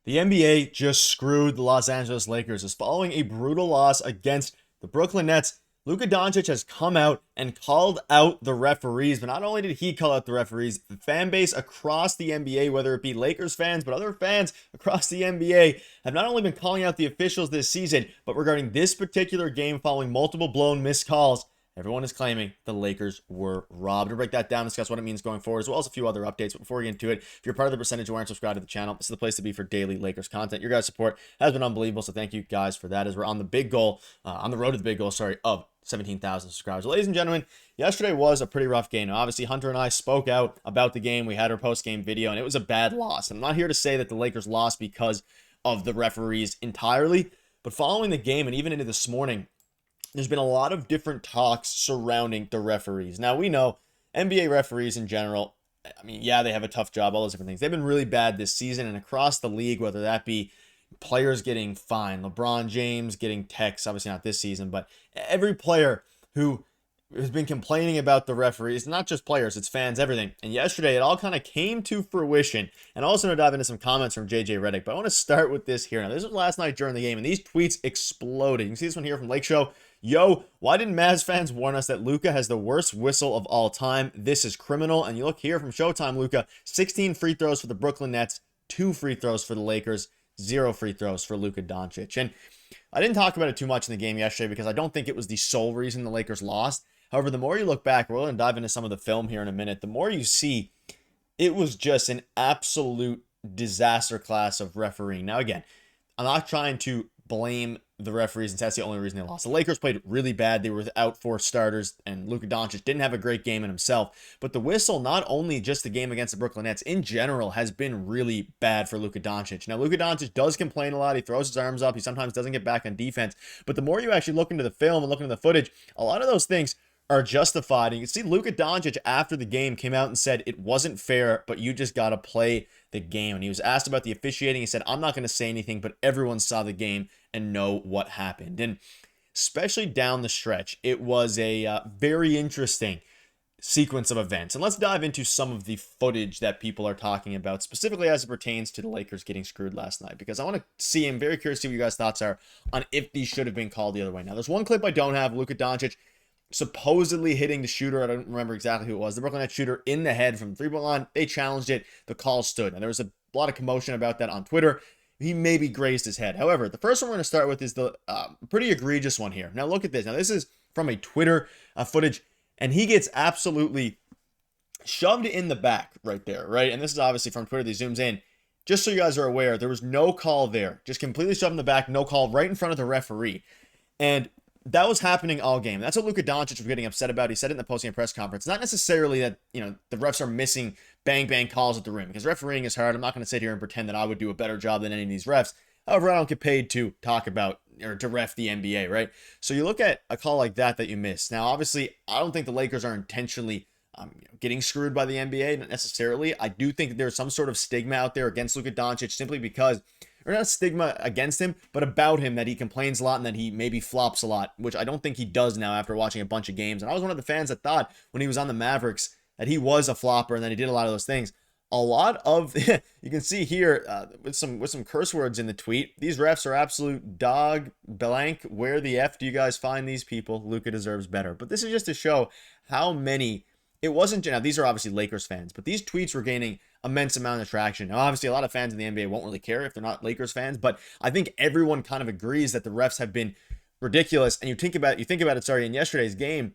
The NBA just screwed the Los Angeles Lakers as following a brutal loss against the Brooklyn Nets. Luka Doncic has come out and called out the referees, but not only did he call out the referees, the fan base across the NBA, whether it be Lakers fans, but other fans across the NBA, have not only been calling out the officials this season, but regarding this particular game following multiple blown missed calls. Everyone is claiming the Lakers were robbed. We'll break that down, discuss what it means going forward, as well as a few other updates. But before we get into it, if you're part of the percentage who aren't subscribed to the channel, this is the place to be for daily Lakers content. Your guys' support has been unbelievable, so thank you guys for that as we're on the big goal, on the road to the big goal, of 17,000 subscribers. Ladies and gentlemen, yesterday was a pretty rough game. Now, obviously, Hunter and I spoke out about the game. We had our post-game video, and it was a bad loss. I'm not here to say that the Lakers lost because of the referees entirely, but following the game and even into this morning, there's been a lot of different talks surrounding the referees. Now, we know NBA referees in general, I mean, yeah, they have a tough job, all those different things. They've been really bad this season and across the league, whether that be players getting fined, LeBron James getting texts, obviously not this season, but every player who has been complaining about the referees, not just players, it's fans, everything. And yesterday, it all kind of came to fruition. And also to dive into some comments from Redick, but I want to start with this here. Now, this was last night during the game, and these tweets exploded. You can see this one here from Lake Show. Yo, why didn't Mavs fans warn us that Luka has the worst whistle of all time? This is criminal. And you look here from Showtime, Luka, 16 free throws for the Brooklyn Nets, 2 free throws for the Lakers, 0 free throws for Luka Doncic. And I didn't talk about it too much in the game yesterday because I don't think it was the sole reason the Lakers lost. However, the more you look back, we're going to dive into some of the film here in a minute, the more you see it was just an absolute disaster class of refereeing. Now, again, I'm not trying to blame the referees and that's the only reason they lost. The Lakers played really bad. They were without 4 starters, and Luka Doncic didn't have a great game in himself. But the whistle, not only just the game against the Brooklyn Nets, in general, has been really bad for Luka Doncic. Now, Luka Doncic does complain a lot. He throws his arms up. He sometimes doesn't get back on defense. But the more you actually look into the film and look into the footage, a lot of those things are justified. And you can see Luka Doncic after the game came out and said it wasn't fair, but you just got to play the game. And he was asked about the officiating. He said, I'm not going to say anything, but everyone saw the game and know what happened. And especially down the stretch, it was a very interesting sequence of events. And let's dive into some of the footage that people are talking about, specifically as it pertains to the Lakers getting screwed last night, because I want to see, I'm very curious to see what you guys' thoughts are on if these should have been called the other way. Now, there's one clip I don't have, Luka Doncic supposedly hitting the shooter. I don't remember exactly who it was. The Brooklyn Nets shooter in the head from the three-point line. They challenged it. The call stood. And there was a lot of commotion about that on Twitter. He maybe grazed his head. However, the first one we're going to start with is the pretty egregious one here. Now, look at this. Now, this is from a Twitter footage, and he gets absolutely shoved in the back right there, right? And this is obviously from Twitter. He zooms in. Just so you guys are aware, there was no call there. Just completely shoved in the back, no call, right in front of the referee. And that was happening all game. That's what Luka Doncic was getting upset about. He said it in the post-game press conference. Not necessarily that, the refs are missing bang calls at the rim, because refereeing is hard. I'm not going to sit here and pretend that I would do a better job than any of these refs. However, I don't get paid to talk about or to ref the NBA, right? So you look at a call like that you miss. Now, obviously, I don't think the Lakers are intentionally getting screwed by the NBA, not necessarily. I do think that there's some sort of stigma out there against Luka Doncic simply because, or not stigma against him, but about him, that he complains a lot and that he maybe flops a lot, which I don't think he does now after watching a bunch of games. And I was one of the fans that thought when he was on the Mavericks that he was a flopper and that he did a lot of those things. A lot of, you can see here with some curse words in the tweet, these refs are absolute dog blank. Where the F do you guys find these people? Luka deserves better. But this is just to show how many, it wasn't, now these are obviously Lakers fans, but these tweets were gaining immense amount of traction. Now, obviously, a lot of fans in the NBA won't really care if they're not Lakers fans, but I think everyone kind of agrees that the refs have been ridiculous. And you think about it, in yesterday's game,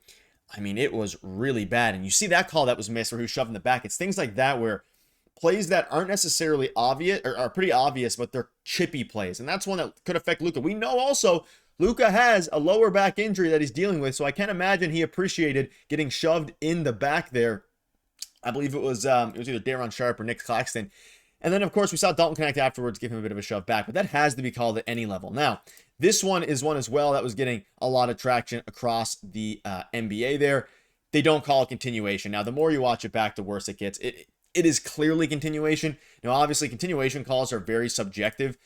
I mean, it was really bad. And you see that call that was missed where he was shoved in the back. It's things like that where plays that aren't necessarily obvious or are pretty obvious, but they're chippy plays. And that's one that could affect Luka. We know also Luka has a lower back injury that he's dealing with, so I can't imagine he appreciated getting shoved in the back there. I believe it was either Daron Sharp or Nick Claxton. And then, of course, we saw Dalton Knecht afterwards give him a bit of a shove back, but that has to be called at any level. Now, this one is one as well that was getting a lot of traction across the NBA there. They don't call it continuation. Now, the more you watch it back, the worse it gets. It is clearly continuation. Now, obviously, continuation calls are very subjective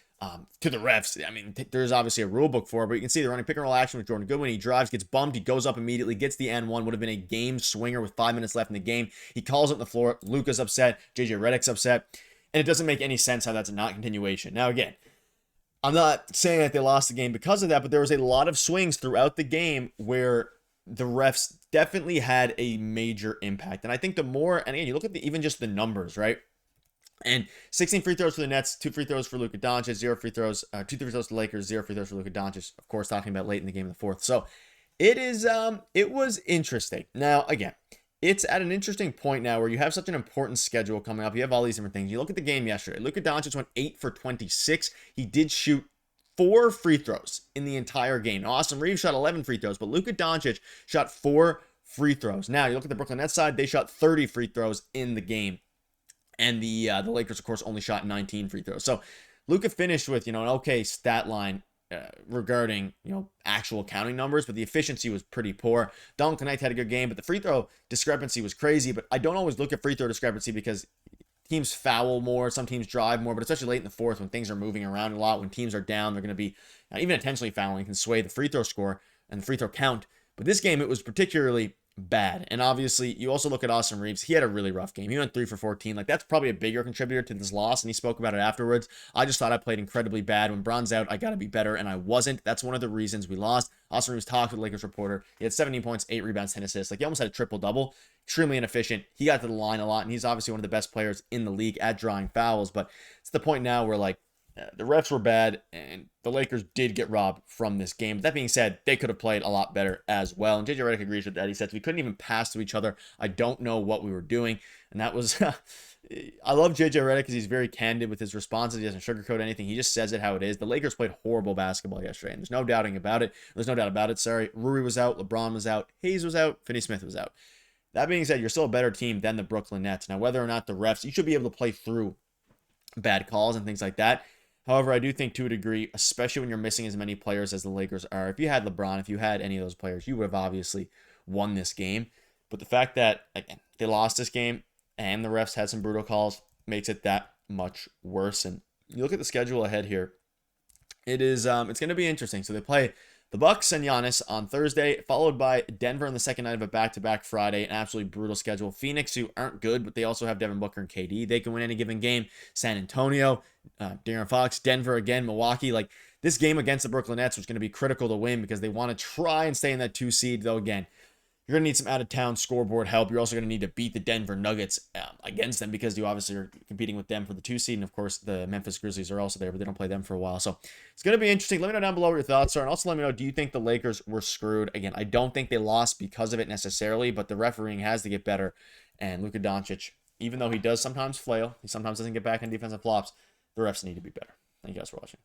to the refs. I mean, there's obviously a rule book for it, but you can see they're running pick and roll action with Jordan Goodwin. He drives, gets bumped, he goes up immediately, gets the N1. Would have been a game swinger with 5 minutes left in the game. He calls it on the floor. Luka's upset. JJ Redick's upset. And it doesn't make any sense how that's not continuation. Now, again, I'm not saying that they lost the game because of that, but there was a lot of swings throughout the game where the refs definitely had a major impact. And I think the more, and again, you look at even just the numbers, right? And 16 free throws for the Nets, 2 free throws for Luka Doncic, 2 free throws for the Lakers, 0 free throws for Luka Doncic. Of course, talking about late in the game in the fourth. So it was interesting. Now, again, it's at an interesting point now where you have such an important schedule coming up. You have all these different things. You look at the game yesterday. Luka Doncic went 8 for 26. He did shoot 4 free throws in the entire game. Now, Austin Reaves shot 11 free throws, but Luka Doncic shot 4 free throws. Now, you look at the Brooklyn Nets side, they shot 30 free throws in the game. And the Lakers, of course, only shot 19 free throws. So Luka finished with, an okay stat line regarding, actual counting numbers, but the efficiency was pretty poor. Dalton Knecht had a good game, but the free throw discrepancy was crazy. But I don't always look at free throw discrepancy because teams foul more, some teams drive more, but especially late in the fourth when things are moving around a lot, when teams are down, they're going to be even intentionally fouling can sway the free throw score and the free throw count. But this game, it was particularly bad. And obviously, you also look at Austin Reaves. He had a really rough game. He went 3 for 14. Like, that's probably a bigger contributor to this loss, and he spoke about it afterwards. I just thought I played incredibly bad. When Bron's out, I got to be better, and I wasn't. That's one of the reasons we lost. Austin Reaves talked with the Lakers reporter. He had 17 points, 8 rebounds, 10 assists. Like, he almost had a triple-double. Extremely inefficient. He got to the line a lot, and he's obviously one of the best players in the league at drawing fouls. But it's the point now where, like, the refs were bad, and the Lakers did get robbed from this game. But that being said, they could have played a lot better as well. And JJ Redick agrees with that. He says, we couldn't even pass to each other. I don't know what we were doing. And that was, I love JJ Redick because he's very candid with his responses. He doesn't sugarcoat anything. He just says it how it is. The Lakers played horrible basketball yesterday, and there's no doubting about it. There's no doubt about it. Sorry. Rui was out. LeBron was out. Hayes was out. Finney-Smith was out. That being said, you're still a better team than the Brooklyn Nets. Now, whether or not the refs, you should be able to play through bad calls and things like that. However, I do think to a degree, especially when you're missing as many players as the Lakers are, if you had LeBron, if you had any of those players, you would have obviously won this game. But the fact that, again, they lost this game and the refs had some brutal calls makes it that much worse. And you look at the schedule ahead here, it's going to be interesting. So they play the Bucks and Giannis on Thursday, followed by Denver on the second night of a back-to-back Friday, an absolutely brutal schedule. Phoenix, who aren't good, but they also have Devin Booker and KD. They can win any given game. San Antonio, De'Aaron Fox, Denver again, Milwaukee. Like, this game against the Brooklyn Nets was going to be critical to win because they want to try and stay in that 2 seed, though, again, you're going to need some out-of-town scoreboard help. You're also going to need to beat the Denver Nuggets against them because you obviously are competing with them for the 2 seed. And, of course, the Memphis Grizzlies are also there, but they don't play them for a while. So it's going to be interesting. Let me know down below what your thoughts are. And also let me know, do you think the Lakers were screwed? Again, I don't think they lost because of it necessarily, but the refereeing has to get better. And Luka Doncic, even though he does sometimes flail, he sometimes doesn't get back on defensive flops, the refs need to be better. Thank you guys for watching.